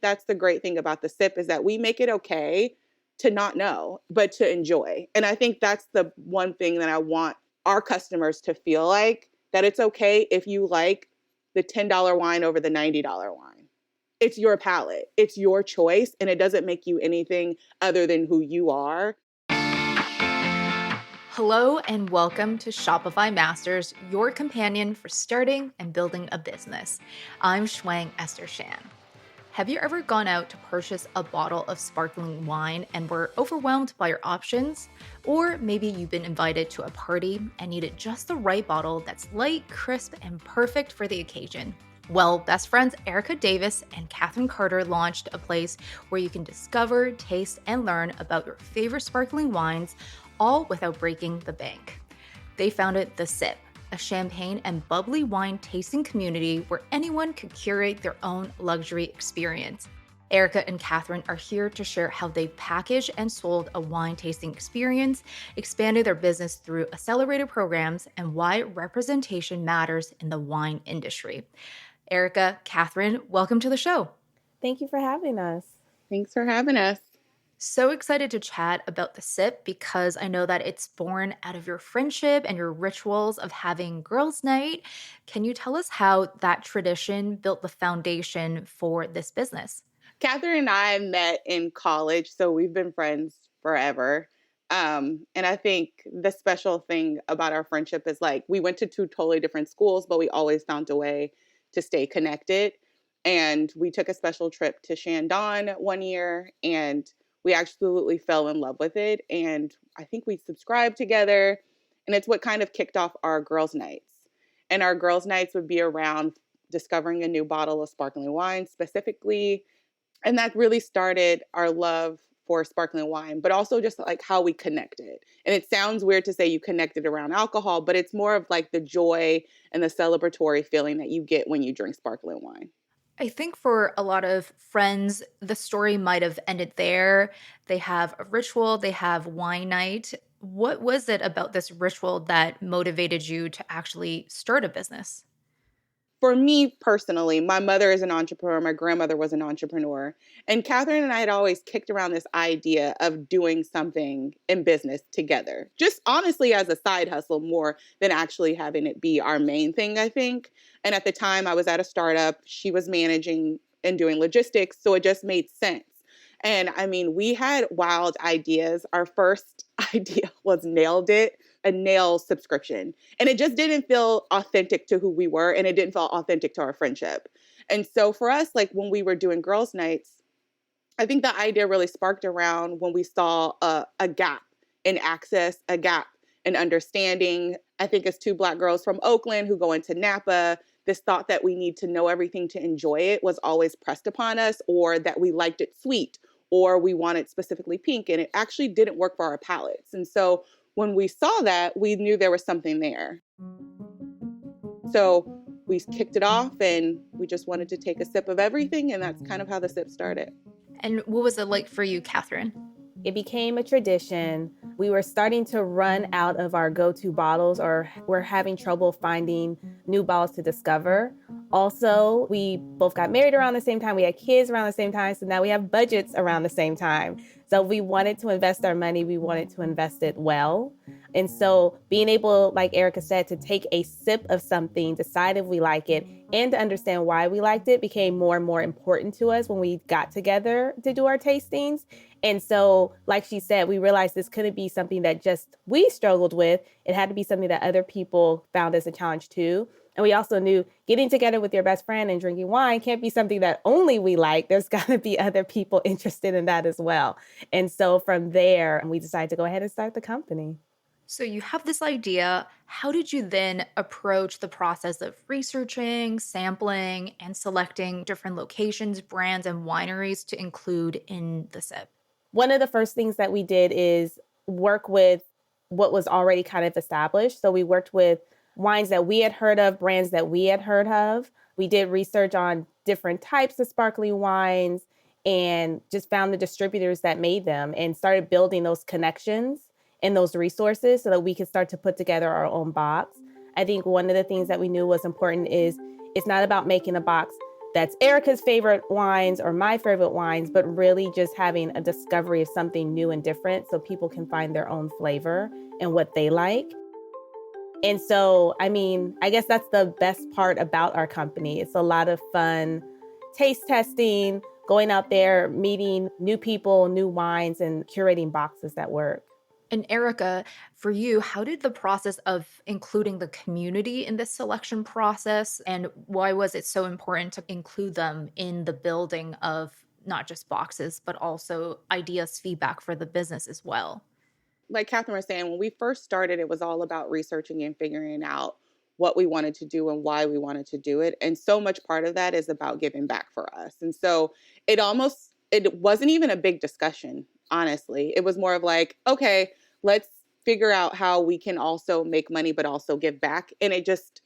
That's the great thing about the sip is that we make it okay to not know, but to enjoy. And I think that's the one thing that I want our customers to feel like, that it's okay if you like the $10 wine over the $90 wine. It's your palate, it's your choice, and it doesn't make you anything other than who you are. Hello and welcome to Shopify Masters, your companion for starting and building a business. I'm Shuang Esther Shan. Have you ever gone out to purchase a bottle of sparkling wine and were overwhelmed by your options? Or maybe you've been invited to a party and needed just the right bottle that's light, crisp, and perfect for the occasion. Well, best friends Erica Davis and Catherine Carter launched a place where you can discover, taste, and learn about your favorite sparkling wines, all without breaking the bank. They founded The Sip, a champagne and bubbly wine tasting community where anyone could curate their own luxury experience. Erica and Catherine are here to share how they've packaged and sold a wine tasting experience, expanded their business through accelerator programs, and why representation matters in the wine industry. Erica, Catherine, welcome to the show. Thank you for having us. Thanks for having us. So excited to chat about The Sip because I know that it's born out of your friendship and your rituals of having girls' night. Can you tell us how that tradition built the foundation for this business? Catherine and I met in college, so we've been friends forever. And I think the special thing about our friendship is like we went to two totally different schools, but we always found a way to stay connected. And we took a special trip to Shandong one year, and we absolutely fell in love with it. And I think we subscribed together, and it's what kind of kicked off our girls' nights. And our girls' nights would be around discovering a new bottle of sparkling wine specifically. And that really started our love for sparkling wine, but also just like how we connected. And it sounds weird to say you connected around alcohol, but it's more of like the joy and the celebratory feeling that you get when you drink sparkling wine. I think for a lot of friends, the story might have ended there. They have a ritual, they have wine night. What was it about this ritual that motivated you to actually start a business? For me personally, my mother is an entrepreneur. My grandmother was an entrepreneur. And Catherine and I had always kicked around this idea of doing something in business together, just honestly as a side hustle more than actually having it be our main thing, I think. And at the time, I was at a startup. She was managing and doing logistics. So it just made sense. And I mean, we had wild ideas. Our first idea was Nailed It, a nail subscription. And it just didn't feel authentic to who we were. And it didn't feel authentic to our friendship. And so for us, like when we were doing girls' nights, I think the idea really sparked around when we saw a gap in access, a gap in understanding. I think as two Black girls from Oakland who go into Napa, this thought that we need to know everything to enjoy it was always pressed upon us, or that we liked it sweet, or we wanted specifically pink, and it actually didn't work for our palates. And so when we saw that, we knew there was something there. So we kicked it off and we just wanted to take a sip of everything, and that's kind of how the sip started. And what was it like for you, Catherine? It became a tradition. We were starting to run out of our go-to bottles, or we're having trouble finding new bottles to discover. Also, we both got married around the same time. We had kids around the same time. So now we have budgets around the same time. So we wanted to invest our money. We wanted to invest it well. And so being able, like Erica said, to take a sip of something, decide if we like it, and to understand why we liked it became more and more important to us when we got together to do our tastings. And so, like she said, we realized this couldn't be something that just we struggled with. It had to be something that other people found as a challenge too. And we also knew getting together with your best friend and drinking wine can't be something that only we like. There's got to be other people interested in that as well. And so from there, we decided to go ahead and start the company. So you have this idea. How did you then approach the process of researching, sampling, and selecting different locations, brands, and wineries to include in the sip? One of the first things that we did is work with what was already kind of established. So we worked with wines that we had heard of, brands that we had heard of. We did research on different types of sparkling wines and just found the distributors that made them and started building those connections and those resources so that we could start to put together our own box. I think one of the things that we knew was important is it's not about making a box that's Erica's favorite wines or my favorite wines, but really just having a discovery of something new and different so people can find their own flavor and what they like. And so, I mean, I guess that's the best part about our company. It's a lot of fun taste testing, going out there, meeting new people, new wines, and curating boxes that work. And Erica, for you, how did the process of including the community in this selection process, and why was it so important to include them in the building of not just boxes, but also ideas, feedback for the business as well? Like Catherine was saying, when we first started, it was all about researching and figuring out what we wanted to do and why we wanted to do it. And so much part of that is about giving back for us. And so it wasn't even a big discussion, honestly. It was more of like, okay, let's figure out how we can also make money, but also give back. And it just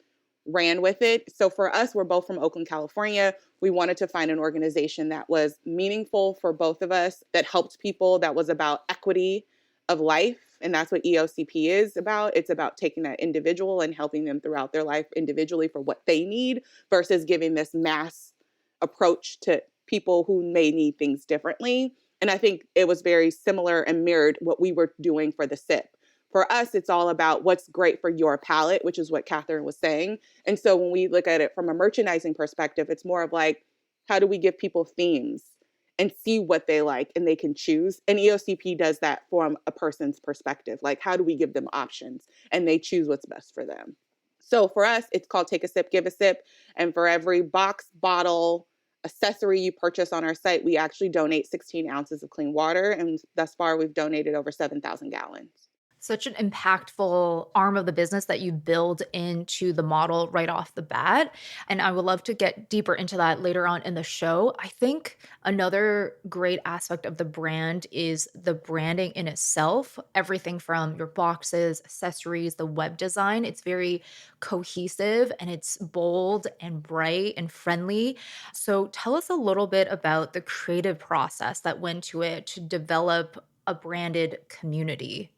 ran with it. So for us, we're both from Oakland, California. We wanted to find an organization that was meaningful for both of us, that helped people, that was about equity of life. And that's what EOCP is about. It's about taking that individual and helping them throughout their life individually for what they need versus giving this mass approach to people who may need things differently. And I think it was very similar and mirrored what we were doing for the SIP. For us, it's all about what's great for your palate, which is what Catherine was saying. And so when we look at it from a merchandising perspective, it's more of like, how do we give people themes and see what they like and they can choose? And EOCP does that from a person's perspective. Like, how do we give them options and they choose what's best for them? So for us, it's called Take a Sip, Give a Sip. And for every box, bottle, accessory you purchase on our site, we actually donate 16 ounces of clean water. And thus far, we've donated over 7,000 gallons. Such an impactful arm of the business that you build into the model right off the bat. And I would love to get deeper into that later on in the show. I think another great aspect of the brand is the branding in itself. Everything from your boxes, accessories, the web design. It's very cohesive and it's bold and bright and friendly. So tell us a little bit about the creative process that went to it to develop a branded community.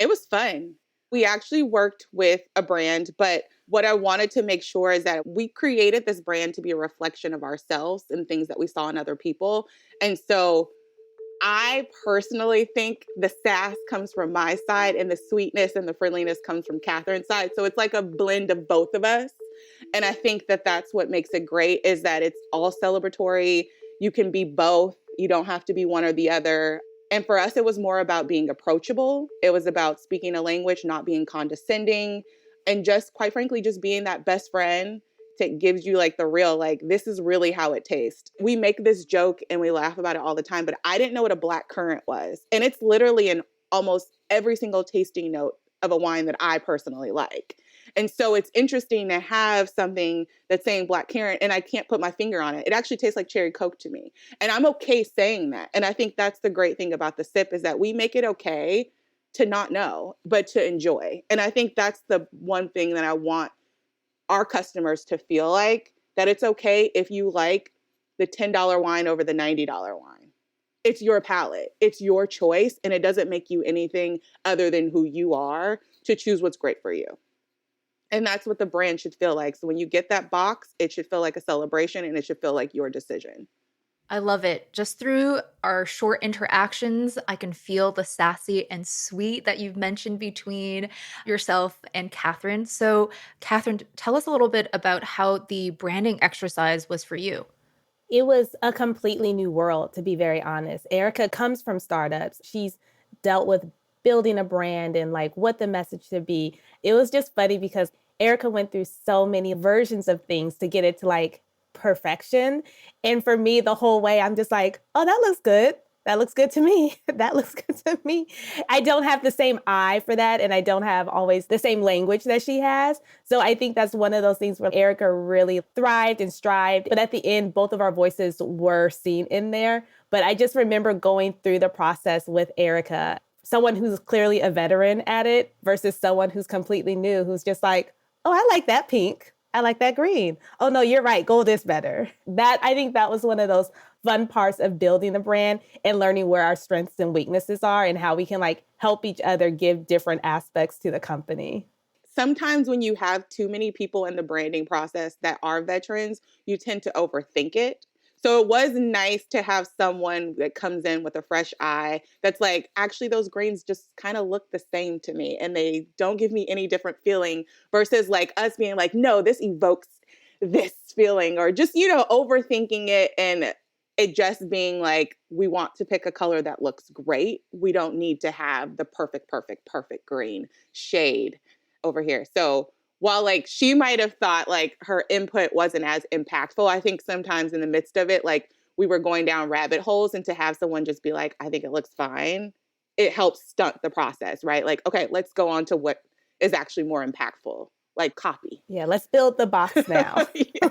It was fun. We actually worked with a brand, but what I wanted to make sure is that we created this brand to be a reflection of ourselves and things that we saw in other people. And so I personally think the sass comes from my side and the sweetness and the friendliness comes from Catherine's side. So it's like a blend of both of us. And I think that that's what makes it great, is that it's all celebratory. You can be both. You don't have to be one or the other. And for us, it was more about being approachable. It was about speaking a language, not being condescending, and just, quite frankly, just being that best friend that gives you like the real, like, this is really how it tastes. We make this joke and we laugh about it all the time, but I didn't know what a black currant was. And it's literally in almost every single tasting note of a wine that I personally like. And so it's interesting to have something that's saying black currant and I can't put my finger on it. It actually tastes like cherry Coke to me. And I'm okay saying that. And I think that's the great thing about the sip, is that we make it okay to not know, but to enjoy. And I think that's the one thing that I want our customers to feel like, that it's okay if you like the $10 wine over the $90 wine. It's your palate. It's your choice. And it doesn't make you anything other than who you are to choose what's great for you. And that's what the brand should feel like. So when you get that box, it should feel like a celebration and it should feel like your decision. I love it. Just through our short interactions, I can feel the sassy and sweet that you've mentioned between yourself and Catherine. So, Catherine, tell us a little bit about how the branding exercise was for you. It was a completely new world, to be very honest. Erica comes from startups. She's dealt with building a brand and like what the message should be. It was just funny because Erica went through so many versions of things to get it to like perfection. And for me, the whole way, I'm just like, oh, that looks good. That looks good to me. That looks good to me. I don't have the same eye for that. And I don't have always the same language that she has. So I think that's one of those things where Erica really thrived and strived. But at the end, both of our voices were seen in there. But I just remember going through the process with Erica, someone who's clearly a veteran at it versus someone who's completely new, who's just like, oh, I like that pink. I like that green. Oh, no, you're right. Gold is better. I think that was one of those fun parts of building the brand and learning where our strengths and weaknesses are and how we can like help each other give different aspects to the company. sometimes when you have too many people in the branding process that are veterans, you tend to overthink it. So it was nice to have someone that comes in with a fresh eye that's like, actually, those greens just kind of look the same to me and they don't give me any different feeling versus like us being like, no, this evokes this feeling or just, overthinking it and it just being like, we want to pick a color that looks great. We don't need to have the perfect green shade over here. So while like she might have thought like her input wasn't as impactful, I think sometimes in the midst of it, like we were going down rabbit holes and to have someone just be like, I think it looks fine, it helps stunt the process, right? Like, okay, let's go on to what is actually more impactful, like copy. Yeah, let's build the box now. Yeah.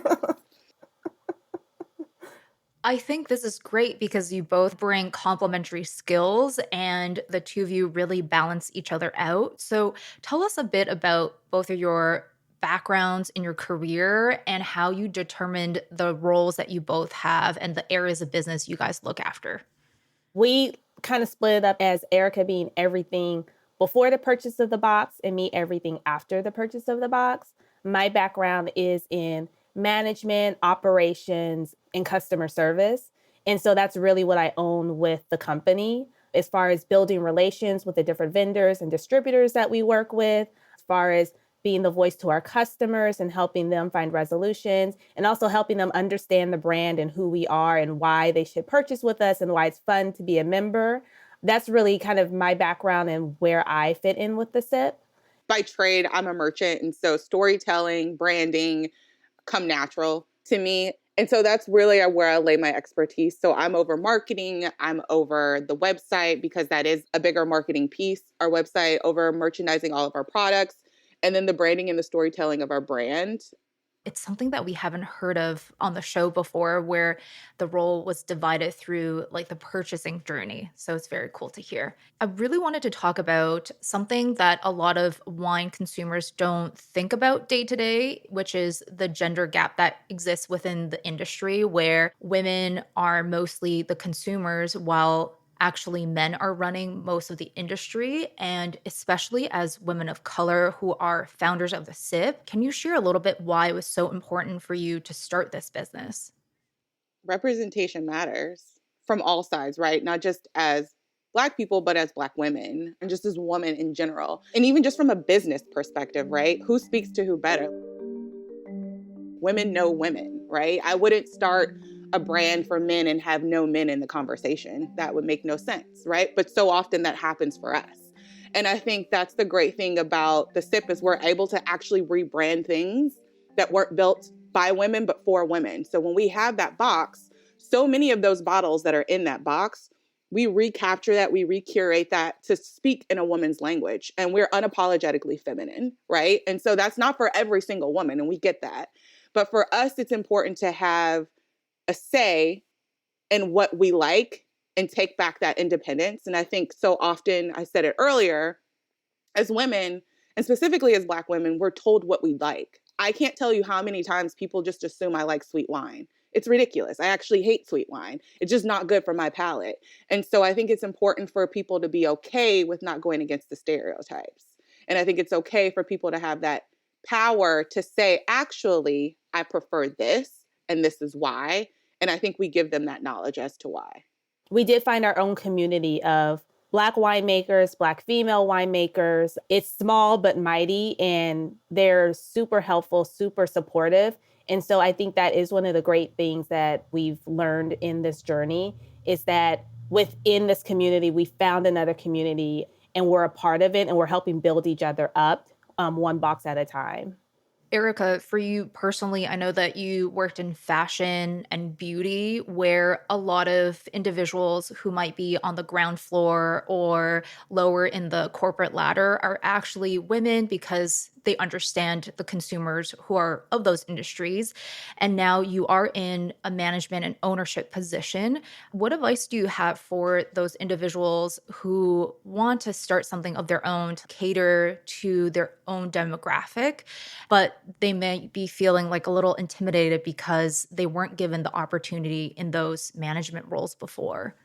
I think this is great because you both bring complementary skills and the two of you really balance each other out. So tell us a bit about both of your backgrounds in your career and how you determined the roles that you both have and the areas of business you guys look after. We kind of split it up as Erica being everything before the purchase of the box and me everything after the purchase of the box. My background is in management, operations, and customer service. And so that's really what I own with the company as far as building relations with the different vendors and distributors that we work with, as far as being the voice to our customers and helping them find resolutions and also helping them understand the brand and who we are and why they should purchase with us and why it's fun to be a member. That's really kind of my background and where I fit in with the SIP. By trade, I'm a merchant. And so storytelling, branding come natural to me. And so that's really where I lay my expertise. So I'm over marketing, I'm over the website because that is a bigger marketing piece, our website, over merchandising all of our products, and then the branding and the storytelling of our brand. It's something that we haven't heard of on the show before where the role was divided through like the purchasing journey. So it's very cool to hear. I really wanted to talk about something that a lot of wine consumers don't think about day to day, which is the gender gap that exists within the industry where women are mostly the consumers while actually men are running most of the industry, and especially as women of color who are founders of the SIP. Can you share a little bit why it was so important for you to start this business? Representation matters from all sides, right? Not just as Black people, but as Black women and just as women in general. And even just from a business perspective, right? Who speaks to who better? Women know women, right? I wouldn't start a brand for men and have no men in the conversation. That would make no sense, right? But so often that happens for us. And I think that's the great thing about the SIP is we're able to actually rebrand things that weren't built by women, but for women. So when we have that box, so many of those bottles that are in that box, we recapture that, we recurate that to speak in a woman's language. And we're unapologetically feminine, right? And so that's not for every single woman, and we get that. But for us, it's important to have a say in what we like and take back that independence. And I think so often, I said it earlier, as women, and specifically as Black women, we're told what we like. I can't tell you how many times people just assume I like sweet wine. It's ridiculous. I actually hate sweet wine. It's just not good for my palate. And so I think it's important for people to be okay with not going against the stereotypes. And I think it's okay for people to have that power to say, actually, I prefer this, and this is why. And I think we give them that knowledge as to why. We did find our own community of Black winemakers, Black female winemakers. It's small but mighty, and they're super helpful, super supportive. And so I think that is one of the great things that we've learned in this journey is that within this community, we found another community and we're a part of it and we're helping build each other up one box at a time. Erica, for you personally, I know that you worked in fashion and beauty where a lot of individuals who might be on the ground floor or lower in the corporate ladder are actually women because they understand the consumers who are of those industries. And now you are in a management and ownership position. What advice do you have for those individuals who want to start something of their own to cater to their own demographic, but they may be feeling like a little intimidated because they weren't given the opportunity in those management roles before?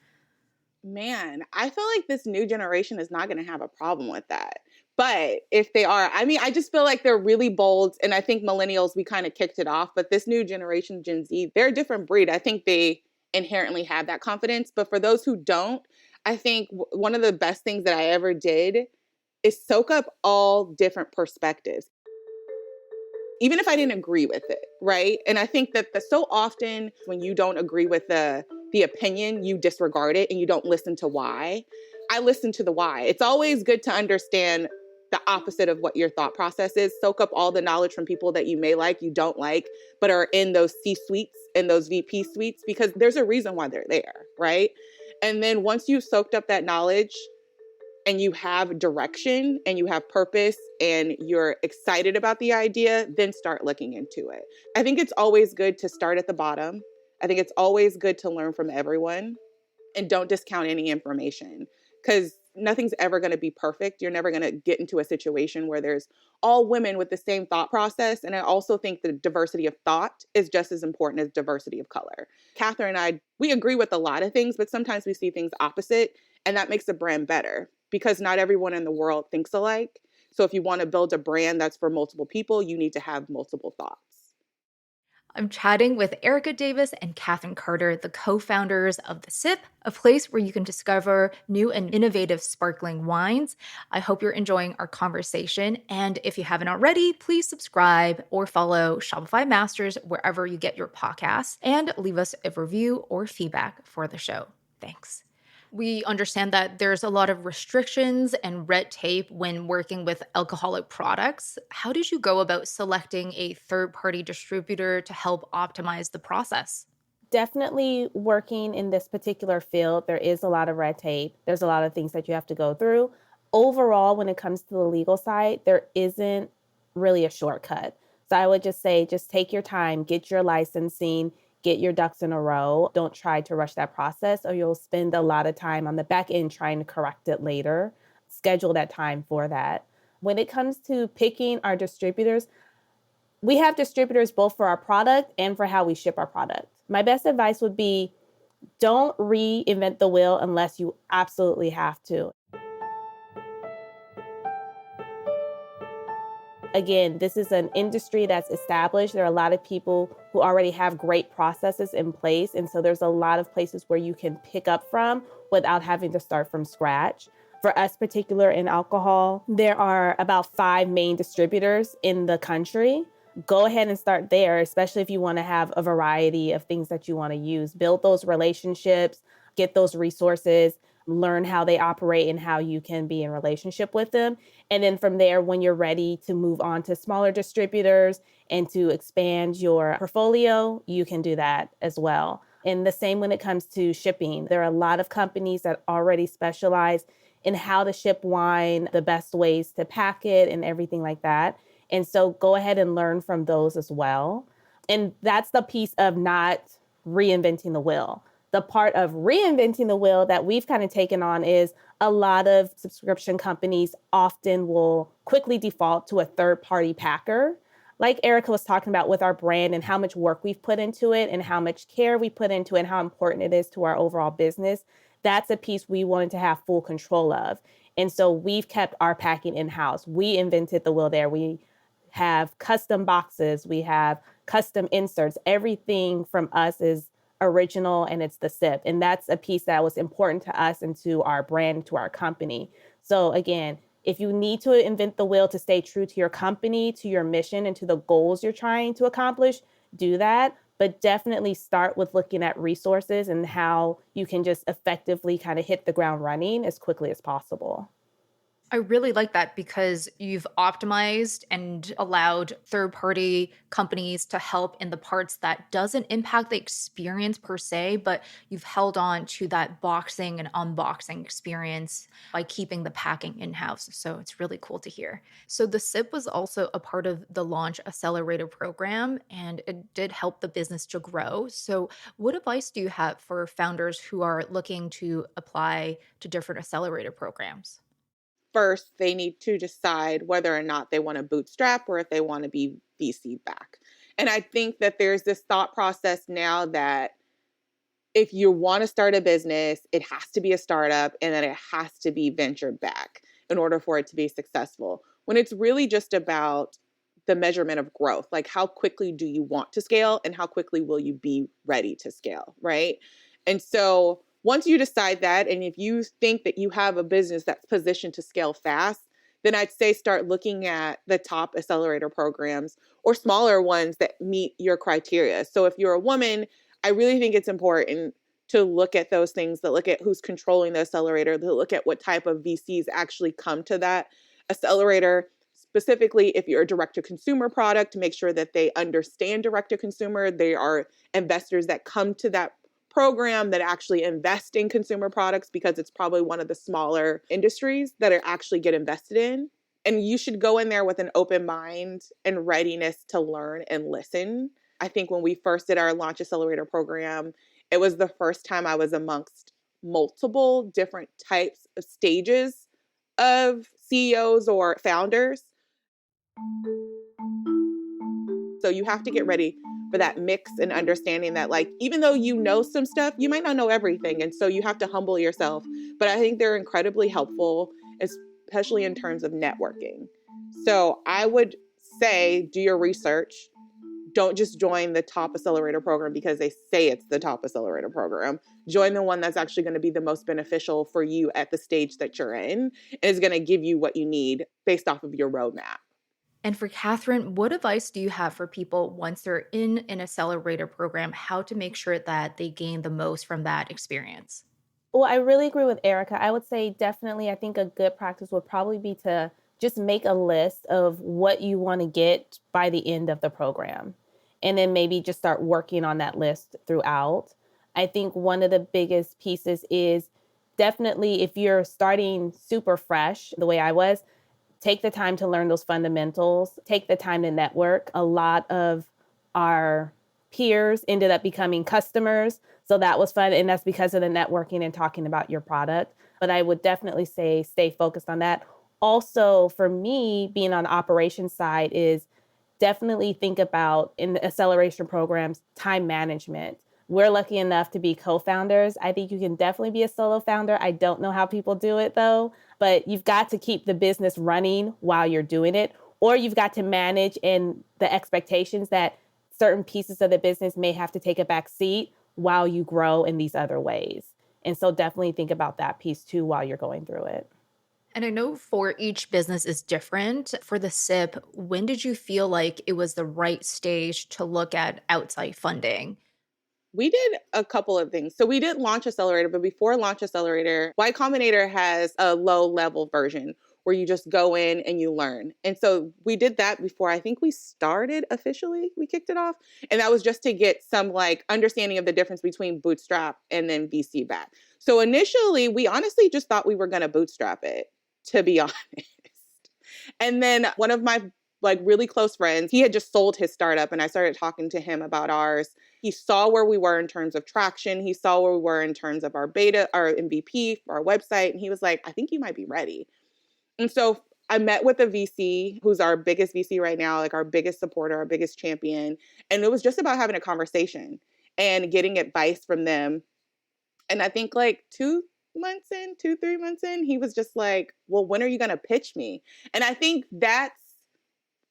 Man, I feel like this new generation is not going to have a problem with that. But if they are, I mean, I just feel like they're really bold. And I think millennials, we kind of kicked it off. But this new generation, Gen Z, they're a different breed. I think they inherently have that confidence. But for those who don't, I think one of the best things that I ever did is soak up all different perspectives, even if I didn't agree with it, right? And I think that so often when you don't agree with the opinion, you disregard it and you don't listen to why. I listen to the why. It's always good to understand the opposite of what your thought process is. Soak up all the knowledge from people that you may like, you don't like, but are in those C suites and those VP suites, because there's a reason why they're there, right? And then once you've soaked up that knowledge, and you have direction and you have purpose and you're excited about the idea, then start looking into it. I think it's always good to start at the bottom. I think it's always good to learn from everyone and don't discount any information, because nothing's ever going to be perfect. You're never going to get into a situation where there's all women with the same thought process. And I also think the diversity of thought is just as important as diversity of color. Catherine and I, we agree with a lot of things, but sometimes we see things opposite, and that makes a brand better because not everyone in the world thinks alike. So if you want to build a brand that's for multiple people, you need to have multiple thoughts. I'm chatting with Erica Davis and Catherine Carter, the co-founders of The Sip, a place where you can discover new and innovative sparkling wines. I hope you're enjoying our conversation. And if you haven't already, please subscribe or follow Shopify Masters wherever you get your podcasts, and leave us a review or feedback for the show. Thanks. We understand that there's a lot of restrictions and red tape when working with alcoholic products. How did you go about selecting a third-party distributor to help optimize the process? Definitely working in this particular field, there is a lot of red tape. There's a lot of things that you have to go through. Overall, when it comes to the legal side, there isn't really a shortcut. So I would just say, just take your time, get your licensing, get your ducks in a row. Don't try to rush that process, or you'll spend a lot of time on the back end trying to correct it later. Schedule that time for that. When it comes to picking our distributors, we have distributors both for our product and for how we ship our product. My best advice would be, don't reinvent the wheel unless you absolutely have to. Again, this is an industry that's established. There are a lot of people who already have great processes in place. And so there's a lot of places where you can pick up from without having to start from scratch. For us, particular in alcohol, there are about 5 main distributors in the country. Go ahead and start there, especially if you want to have a variety of things that you want to use. Build those relationships, get those resources, learn how they operate and how you can be in relationship with them. And then from there, when you're ready to move on to smaller distributors and to expand your portfolio, you can do that as well. And the same when it comes to shipping. There are a lot of companies that already specialize in how to ship wine, the best ways to pack it and everything like that. And so go ahead and learn from those as well. And that's the piece of not reinventing the wheel. The part of reinventing the wheel that we've kind of taken on is a lot of subscription companies often will quickly default to a third-party packer. Like Erica was talking about with our brand and how much work we've put into it and how much care we put into it and how important it is to our overall business. That's a piece we wanted to have full control of. And so we've kept our packing in-house. We invented the wheel there. We have custom boxes. We have custom inserts. Everything from us is original, and it's the sip. And that's a piece that was important to us and to our brand, to our company. So again, if you need to invent the wheel to stay true to your company, to your mission, and to the goals you're trying to accomplish, do that. But definitely start with looking at resources and how you can just effectively kind of hit the ground running as quickly as possible. I really like that because you've optimized and allowed third-party companies to help in the parts that doesn't impact the experience per se, but you've held on to that boxing and unboxing experience by keeping the packing in-house. So it's really cool to hear. So the SIP was also a part of the Launch Accelerator program, and it did help the business to grow. So what advice do you have for founders who are looking to apply to different accelerator programs? First, they need to decide whether or not they want to bootstrap or if they want to be VC back. And I think that there's this thought process now that if you want to start a business, it has to be a startup and that it has to be venture back. in order for it to be successful. When it's really just about the measurement of growth, like how quickly do you want to scale and how quickly will you be ready to scale, right? And so once you decide that, and if you think that you have a business that's positioned to scale fast, then I'd say start looking at the top accelerator programs or smaller ones that meet your criteria. So if you're a woman, I really think it's important to look at those things, that look at who's controlling the accelerator, to look at what type of VCs actually come to that accelerator. Specifically, if you're a direct-to-consumer product, to make sure that they understand direct-to-consumer. They are investors that come to that program that actually invest in consumer products, because it's probably one of the smaller industries that are actually get invested in. And you should go in there with an open mind and readiness to learn and listen. I think when we first did our Launch Accelerator program, it was the first time I was amongst multiple different types of stages of CEOs or founders. So you have to get ready for that mix and understanding that, like, even though you know some stuff, you might not know everything. And so you have to humble yourself. But I think they're incredibly helpful, especially in terms of networking. So I would say do your research. Don't just join the top accelerator program because they say it's the top accelerator program. Join the one that's actually going to be the most beneficial for you at the stage that you're in, and is going to give you what you need based off of your roadmap. And for Catherine, what advice do you have for people once they're in an accelerator program, how to make sure that they gain the most from that experience? Well, I really agree with Erica. I would say definitely, I think a good practice would probably be to just make a list of what you want to get by the end of the program. And then maybe just start working on that list throughout. I think one of the biggest pieces is definitely if you're starting super fresh, the way I was, take the time to learn those fundamentals, take the time to network. A lot of our peers ended up becoming customers. So that was fun. And that's because of the networking and talking about your product. But I would definitely say stay focused on that. Also, for me, being on the operations side is definitely think about in the acceleration programs, time management. We're lucky enough to be co-founders. I think you can definitely be a solo founder. I don't know how people do it though, but you've got to keep the business running while you're doing it, or you've got to manage in the expectations that certain pieces of the business may have to take a back seat while you grow in these other ways. And so definitely think about that piece too while you're going through it. And I know for each business is different. For the SIP, when did you feel like it was the right stage to look at outside funding? We did a couple of things. So we did Launch Accelerator, but before Launch Accelerator, Y Combinator has a low level version where you just go in and you learn. And so we did that before I think we started officially, we kicked it off. And that was just to get some like understanding of the difference between bootstrap and then VC back. So initially, we honestly just thought we were going to bootstrap it, to be honest. And then one of my like really close friends, he had just sold his startup and I started talking to him about ours. He saw where we were in terms of traction. He saw where we were in terms of our beta, our MVP, our website. And he was like, I think you might be ready. And so I met with a VC who's our biggest VC right now, like our biggest supporter, our biggest champion. And it was just about having a conversation and getting advice from them. And I think like 3 months in, he was just like, well, when are you going to pitch me? And I think that's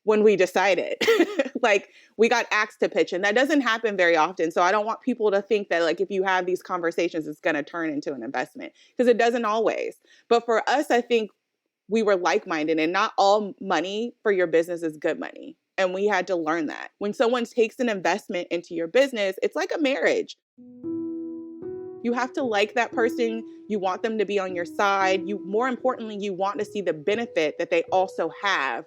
when we decided, like we got asked to pitch, and that doesn't happen very often. So I don't want people to think that like if you have these conversations, it's going to turn into an investment, because it doesn't always. But for us, I think we were like-minded, and not all money for your business is good money. And we had to learn that. When someone takes an investment into your business, it's like a marriage. You have to like that person. You want them to be on your side. More importantly, you want to see the benefit that they also have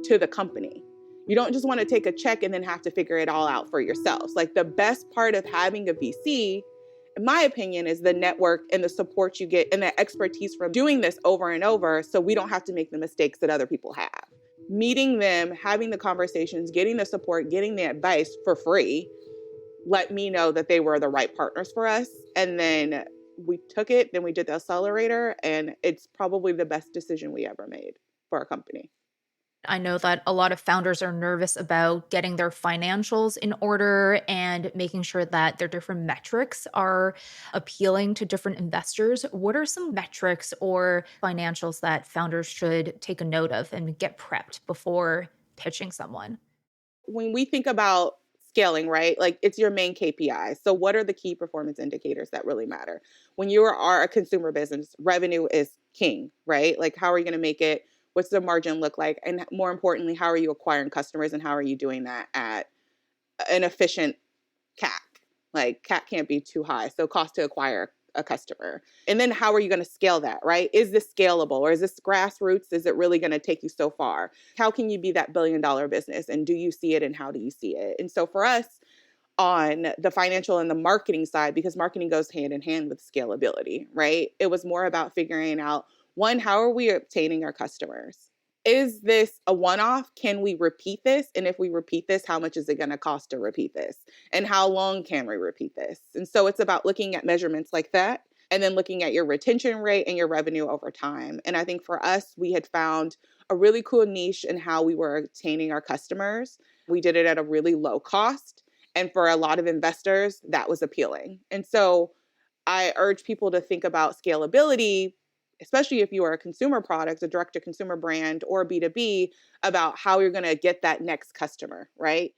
to the company. You don't just want to take a check and then have to figure it all out for yourselves. Like the best part of having a VC, in my opinion, is the network and the support you get and the expertise from doing this over and over, so we don't have to make the mistakes that other people have. Meeting them, having the conversations, getting the support, getting the advice for free, let me know that they were the right partners for us. And then we took it, then we did the accelerator, and it's probably the best decision we ever made for our company. I know that a lot of founders are nervous about getting their financials in order and making sure that their different metrics are appealing to different investors. What are some metrics or financials that founders should take a note of and get prepped before pitching someone? When we think about scaling, right? Like it's your main KPI. So what are the key performance indicators that really matter? When you are a consumer business, revenue is king, right? Like how are you going to make it? What's the margin look like? And more importantly, how are you acquiring customers and how are you doing that at an efficient CAC? Like CAC can't be too high. So cost to acquire a customer. And then how are you going to scale that, right? Is this scalable or is this grassroots? Is it really going to take you so far? How can you be that $1 billion business? And do you see it and how do you see it? And so for us on the financial and the marketing side, because marketing goes hand in hand with scalability, right? It was more about figuring out one, how are we obtaining our customers? Is this a one off? Can we repeat this? And if we repeat this, how much is it going to cost to repeat this? And how long can we repeat this? And so it's about looking at measurements like that and then looking at your retention rate and your revenue over time. And I think for us, we had found a really cool niche in how we were obtaining our customers. We did it at a really low cost. And for a lot of investors, that was appealing. And so I urge people to think about scalability, especially if you are a consumer product, a direct to consumer brand, or B2B, about how you're going to get that next customer, right?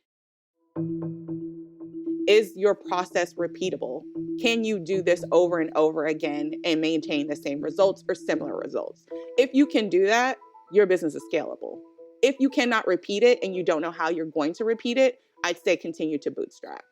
Is your process repeatable? Can you do this over and over again and maintain the same results or similar results? If you can do that, your business is scalable. If you cannot repeat it and you don't know how you're going to repeat it, I'd say continue to bootstrap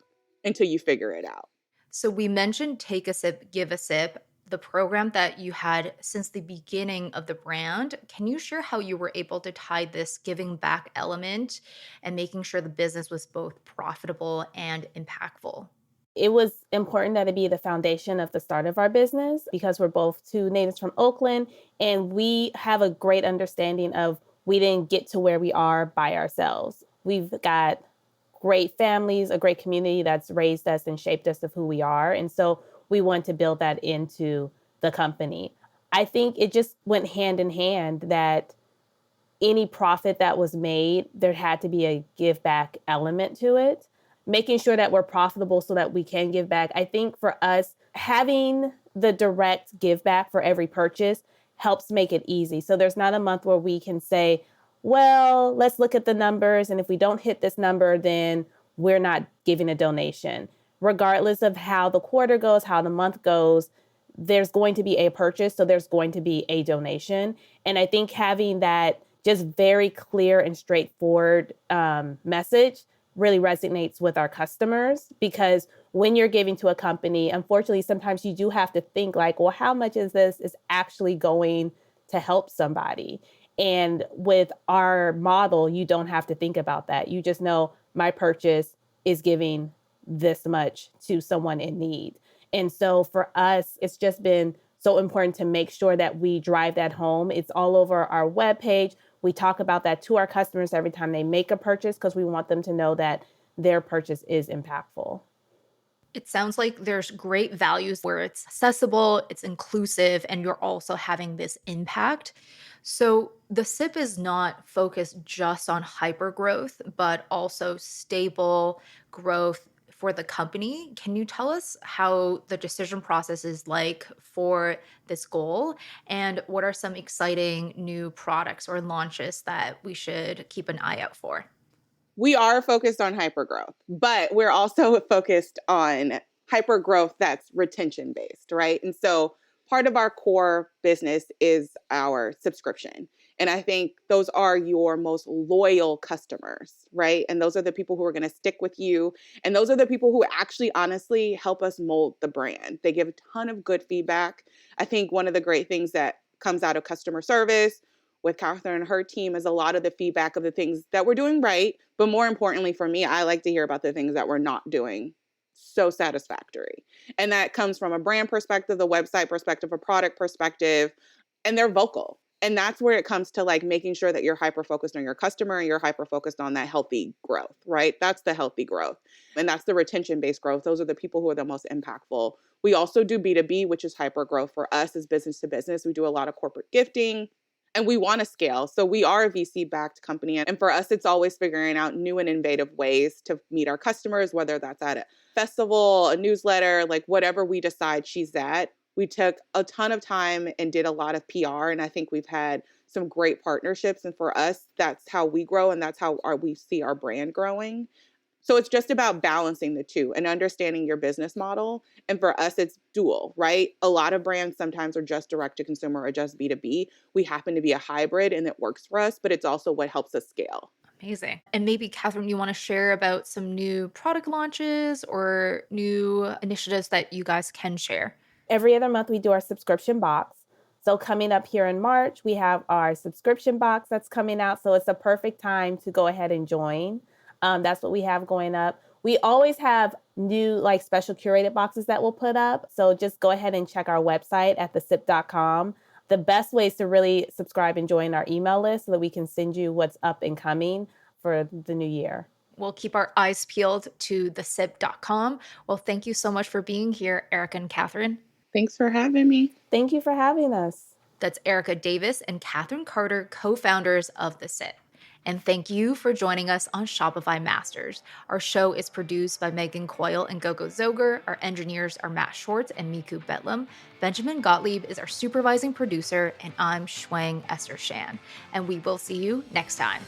until you figure it out. So we mentioned Take a Sip, Give a Sip, the program that you had since the beginning of the brand. Can you share how you were able to tie this giving back element and making sure the business was both profitable and impactful? It was important that it be the foundation of the start of our business because we're both two natives from Oakland and we have a great understanding of we didn't get to where we are by ourselves. We've got great families, a great community that's raised us and shaped us of who we are. And so we want to build that into the company. I think it just went hand in hand that any profit that was made, there had to be a give back element to it, making sure that we're profitable so that we can give back. I think for us, having the direct give back for every purchase helps make it easy. So there's not a month where we can say, well, let's look at the numbers. And if we don't hit this number, then we're not giving a donation. Regardless of how the quarter goes, how the month goes, there's going to be a purchase. So there's going to be a donation. And I think having that just very clear and straightforward message really resonates with our customers because when you're giving to a company, unfortunately, sometimes you do have to think like, well, how much is this is actually going to help somebody? And with our model, you don't have to think about that. You just know my purchase is giving this much to someone in need. And so for us, it's just been so important to make sure that we drive that home. It's all over our webpage. We talk about that to our customers every time they make a purchase because we want them to know that their purchase is impactful. It sounds like there's great values where it's accessible, it's inclusive, and you're also having this impact. So the SIP is not focused just on hyper growth, but also stable growth for the company. Can you tell us how the decision process is like for this goal? And what are some exciting new products or launches that we should keep an eye out for? We are focused on hyper growth, but we're also focused on hyper growth that's retention based, right? And so part of our core business is our subscription. And I think those are your most loyal customers, right? And those are the people who are going to stick with you. And those are the people who actually honestly help us mold the brand. They give a ton of good feedback. I think one of the great things that comes out of customer service with Catherine and her team is a lot of the feedback of the things that we're doing right. But more importantly for me, I like to hear about the things that we're not doing so satisfactory. And that comes from a brand perspective, the website perspective, a product perspective, and they're vocal. And that's where it comes to like making sure that you're hyper focused on your customer and you're hyper focused on that healthy growth, right? That's the healthy growth. And that's the retention based growth. Those are the people who are the most impactful. We also do B2B, which is hyper growth for us as business to business. We do a lot of corporate gifting. And we want to scale. So we are a VC-backed company. And for us, it's always figuring out new and innovative ways to meet our customers, whether that's at a festival, a newsletter, like whatever we decide she's at. We took a ton of time and did a lot of PR. And I think we've had some great partnerships. And for us, that's how we grow. And that's how we see our brand growing. So it's just about balancing the two and understanding your business model. And for us, it's dual, right? A lot of brands sometimes are just direct to consumer or just B2B. We happen to be a hybrid and it works for us, but it's also what helps us scale. Amazing. And maybe, Catherine, you want to share about some new product launches or new initiatives that you guys can share? Every other month, we do our subscription box. So coming up here in March, we have our subscription box that's coming out. So it's a perfect time to go ahead and join. That's what we have going up. We always have new like special curated boxes that we'll put up. So just go ahead and check our website at thesip.com. The best way is to really subscribe and join our email list so that we can send you what's up and coming for the new year. We'll keep our eyes peeled to thesip.com. Well, thank you so much for being here, Erica and Catherine. Thanks for having me. Thank you for having us. That's Erica Davis and Catherine Carter, co-founders of The Sip. And thank you for joining us on Shopify Masters. Our show is produced by Megan Coyle and Gogo Zoger. Our engineers are Matt Schwartz and Miku Betlam. Benjamin Gottlieb is our supervising producer, and I'm Shwang Esther Shan. And we will see you next time.